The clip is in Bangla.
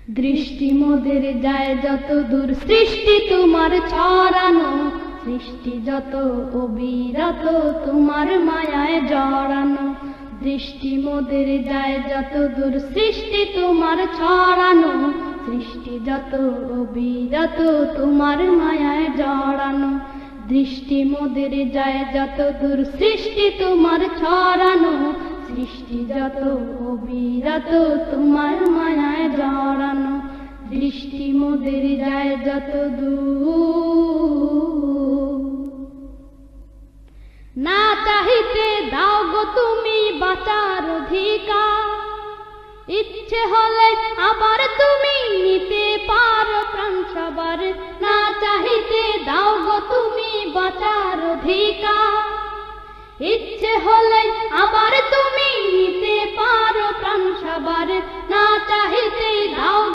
দৃষ্টি মোদের যায় যত দূর, সৃষ্টি তোমার ছড়ানো, সৃষ্টি যত অবিরত তোমার মায়ায় জড়ানো। দৃষ্টি মোদের যায় যত দূর, সৃষ্টি তোমার ছড়ানো, সৃষ্টি যত অবিরত তোমার মায়ায় জড়ানো। দৃষ্টি মোদের যায় যত দূর, সৃষ্টি তোমার ছড়ানো, সৃষ্টি যত অবিরত তোমার মায়ায় জড়ানো। দৃষ্টি মোদের যায় যত দূর, না চাহিতে দাও গো তুমি বাঁচার অধিকার, ইচ্ছে হলে আবার তুমি নিতে পারো প্রাণ সবার। না চাহিতে দাও গো তুমি বাঁচার অধিকার, ইচ্ছে হলে আবার তুমি নিতে পারো প্রাণ সবার। না চাহিতে দাও